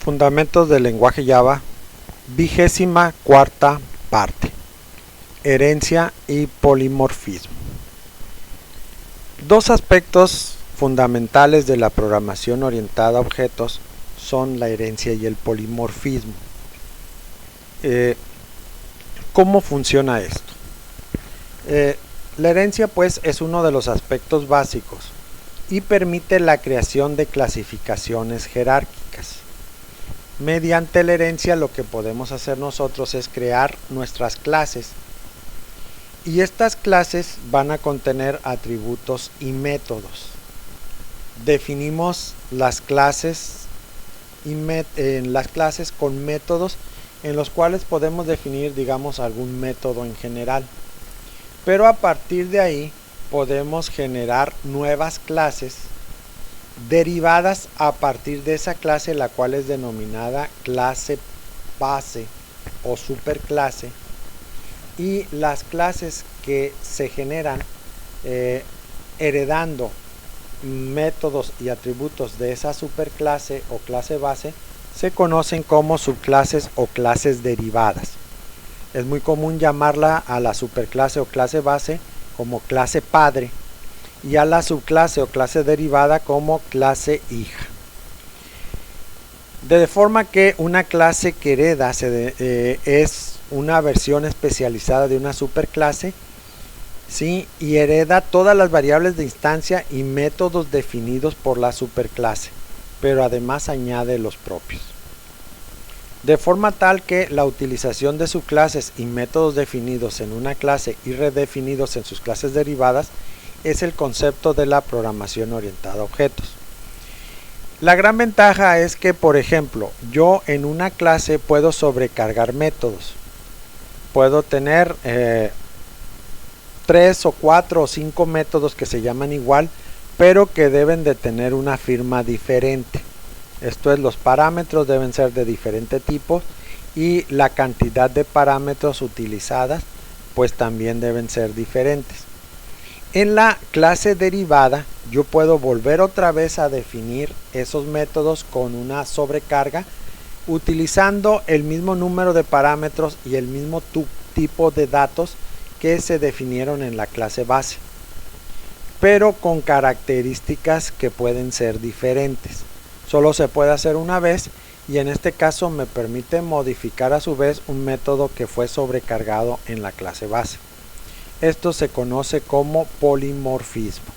Fundamentos del lenguaje Java, 24ª parte. Herencia y polimorfismo. Dos aspectos fundamentales de la programación orientada a objetos son la herencia y el polimorfismo. ¿Cómo funciona esto? La herencia pues es uno de los aspectos básicos y permite la creación de clasificaciones jerárquicas. Mediante la herencia lo que podemos hacer nosotros es crear nuestras clases, y estas clases van a contener atributos y métodos. Definimos las clases con métodos en los cuales podemos definir, digamos, algún método en general, pero a partir de ahí podemos generar nuevas clases derivadas a partir de esa clase, la cual es denominada clase base o superclase, y las clases que se generan heredando métodos y atributos de esa superclase o clase base se conocen como subclases o clases derivadas. Es muy común llamarla a la superclase o clase base como clase padre y a la subclase o clase derivada como clase hija. De forma que una clase que hereda es una versión especializada de una superclase, ¿sí? Y hereda todas las variables de instancia y métodos definidos por la superclase, pero además añade los propios. De forma tal que la utilización de subclases y métodos definidos en una clase y redefinidos en sus clases derivadas es el concepto de la programación orientada a objetos. La gran ventaja es que, por ejemplo, yo en una clase puedo sobrecargar métodos. Puedo tener 3 o 4 o 5 métodos que se llaman igual, pero que deben de tener una firma diferente. Esto es, los parámetros deben ser de diferente tipo y la cantidad de parámetros utilizadas pues también deben ser diferentes. En la clase derivada yo puedo volver otra vez a definir esos métodos con una sobrecarga utilizando el mismo número de parámetros y el mismo tipo de datos que se definieron en la clase base, pero con características que pueden ser diferentes. Solo se puede hacer una vez y en este caso me permite modificar a su vez un método que fue sobrecargado en la clase base. Esto se conoce como polimorfismo,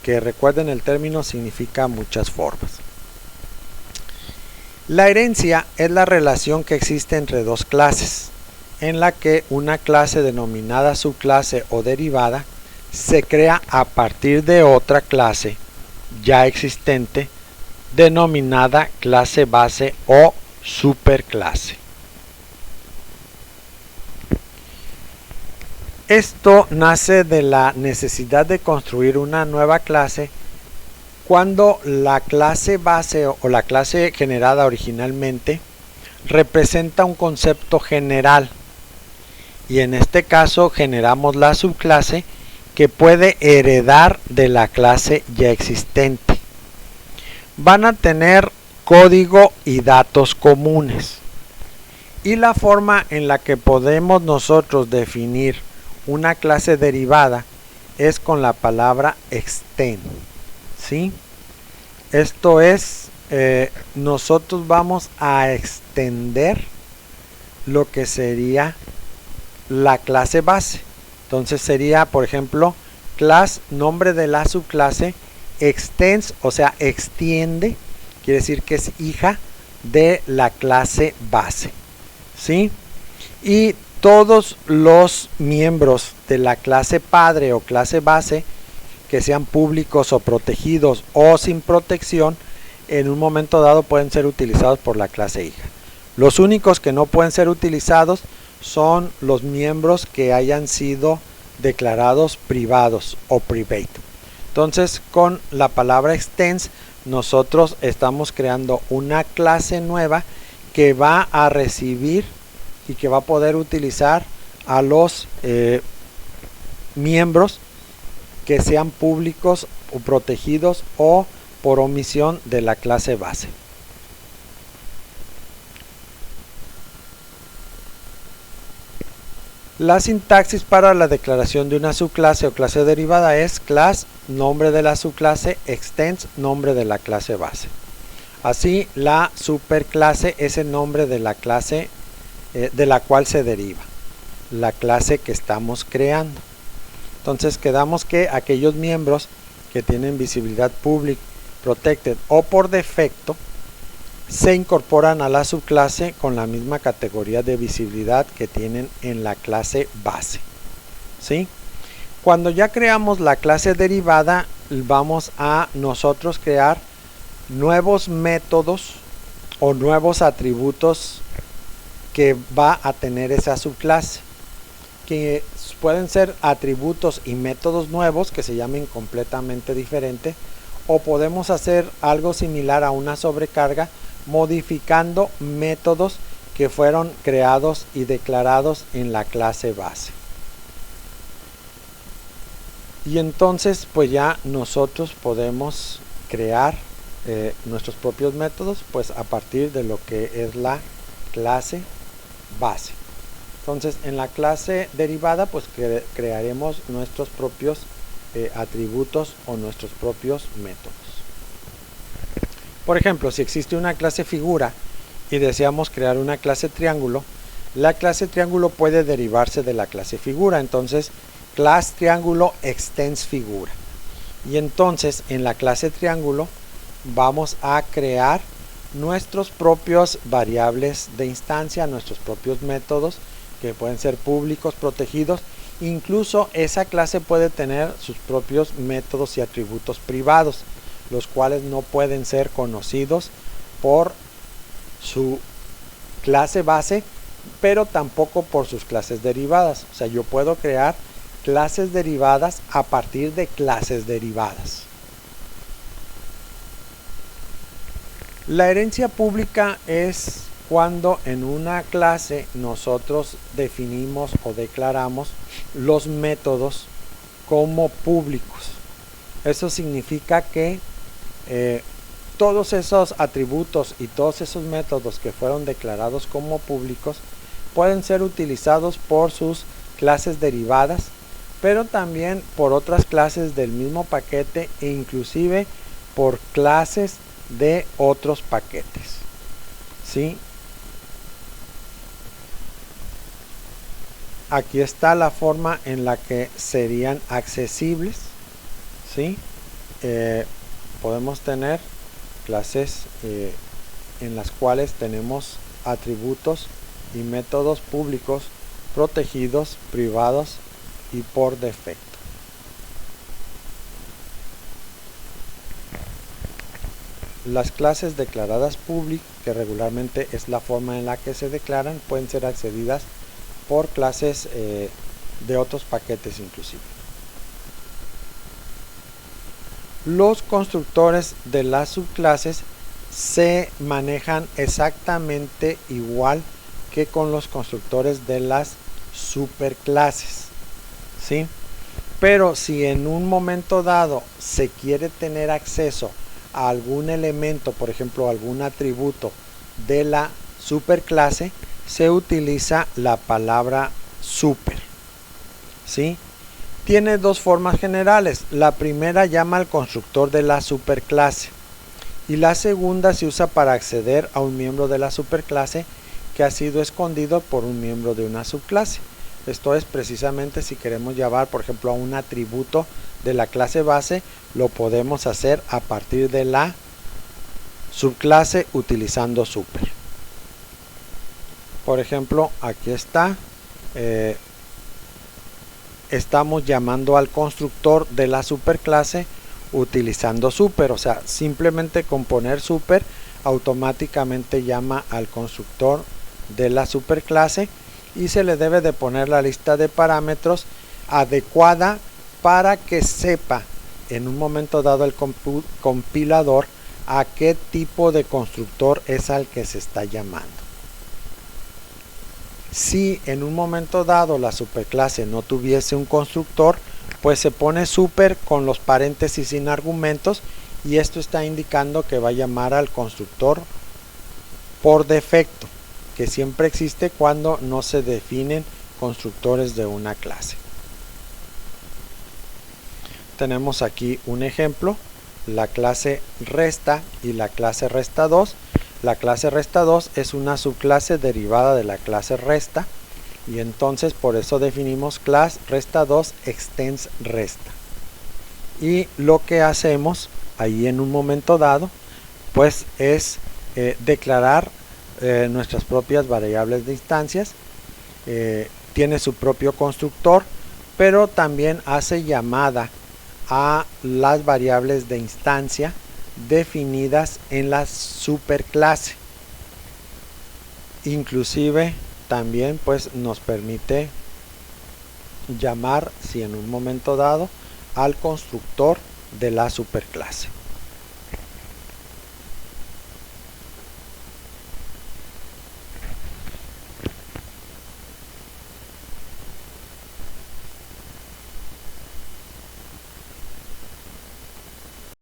que recuerden el término significa muchas formas. La herencia es la relación que existe entre dos clases, en la que una clase denominada subclase o derivada se crea a partir de otra clase ya existente denominada clase base o superclase. Esto nace de la necesidad de construir una nueva clase cuando la clase base o la clase generada originalmente representa un concepto general, y en este caso generamos la subclase que puede heredar de la clase ya existente. Van a tener código y datos comunes, y la forma en la que podemos nosotros definir una clase derivada es con la palabra extend, ¿sí? Esto es, nosotros vamos a extender lo que sería la clase base. Entonces sería, por ejemplo, nombre de la subclase, extends, o sea, extiende, quiere decir que es hija de la clase base, ¿sí? Y todos los miembros de la clase padre o clase base, que sean públicos o protegidos o sin protección, en un momento dado pueden ser utilizados por la clase hija. Los únicos que no pueden ser utilizados son los miembros que hayan sido declarados privados o private. Entonces, con la palabra extends nosotros estamos creando una clase nueva que va a recibir y que va a poder utilizar a los miembros que sean públicos o protegidos o por omisión de la clase base. La sintaxis para la declaración de una subclase o clase derivada es class, nombre de la subclase, extends, nombre de la clase base. Así, la superclase es el nombre de la clase de la cual se deriva, la clase que estamos creando. Entonces quedamos que aquellos miembros que tienen visibilidad public, protected o por defecto se incorporan a la subclase con la misma categoría de visibilidad que tienen en la clase base. ¿Sí? Cuando ya creamos la clase derivada, vamos a nosotros crear nuevos métodos o nuevos atributos que va a tener esa subclase, que pueden ser atributos y métodos nuevos que se llamen completamente diferente, o podemos hacer algo similar a una sobrecarga modificando métodos que fueron creados y declarados en la clase base. Y entonces pues ya nosotros podemos crear nuestros propios métodos pues a partir de lo que es la clase base. Entonces en la clase derivada pues crearemos nuestros propios atributos o nuestros propios métodos. Por ejemplo, si existe una clase figura y deseamos crear una clase triángulo, la clase triángulo puede derivarse de la clase figura. Entonces class triángulo extends figura, y entonces en la clase triángulo vamos a crear nuestros propios variables de instancia, nuestros propios métodos que pueden ser públicos, protegidos. Incluso esa clase puede tener sus propios métodos y atributos privados, los cuales no pueden ser conocidos por su clase base, pero tampoco por sus clases derivadas. O sea, yo puedo crear clases derivadas a partir de clases derivadas. La herencia pública es cuando en una clase nosotros definimos o declaramos los métodos como públicos. Eso significa que todos esos atributos y todos esos métodos que fueron declarados como públicos pueden ser utilizados por sus clases derivadas, pero también por otras clases del mismo paquete e inclusive por clases de otros paquetes. ¿Sí? Aquí está la forma en la que serían accesibles. ¿Sí? Podemos tener clases en las cuales tenemos atributos y métodos públicos, protegidos, privados y por defecto. Las clases declaradas public, que regularmente es la forma en la que se declaran, pueden ser accedidas por clases de otros paquetes inclusive. Los constructores de las subclases se manejan exactamente igual que con los constructores de las superclases, ¿sí? Pero si en un momento dado se quiere tener acceso a algún elemento, por ejemplo algún atributo de la superclase, se utiliza la palabra super, ¿sí? Tiene dos formas generales. La primera llama al constructor de la superclase y la segunda se usa para acceder a un miembro de la superclase que ha sido escondido por un miembro de una subclase. Esto es precisamente si queremos llamar por ejemplo a un atributo de la clase base, lo podemos hacer a partir de la subclase utilizando super. Por ejemplo, aquí está, estamos llamando al constructor de la superclase utilizando super, o sea, simplemente con poner super automáticamente llama al constructor de la superclase y se le debe de poner la lista de parámetros adecuada para que sepa en un momento dado el compilador a qué tipo de constructor es al que se está llamando. Si en un momento dado la superclase no tuviese un constructor, pues se pone super con los paréntesis sin argumentos y esto está indicando que va a llamar al constructor por defecto, que siempre existe cuando no se definen constructores de una clase. Tenemos aquí un ejemplo, la clase resta y la clase resta2. La clase resta2 es una subclase derivada de la clase resta, y entonces por eso definimos class resta2 extends resta. Y lo que hacemos ahí en un momento dado pues es declarar nuestras propias variables de instancias. Tiene su propio constructor, pero también hace llamada a las variables de instancia definidas en la superclase. Inclusive también pues nos permite llamar, si en un momento dado, al constructor de la superclase.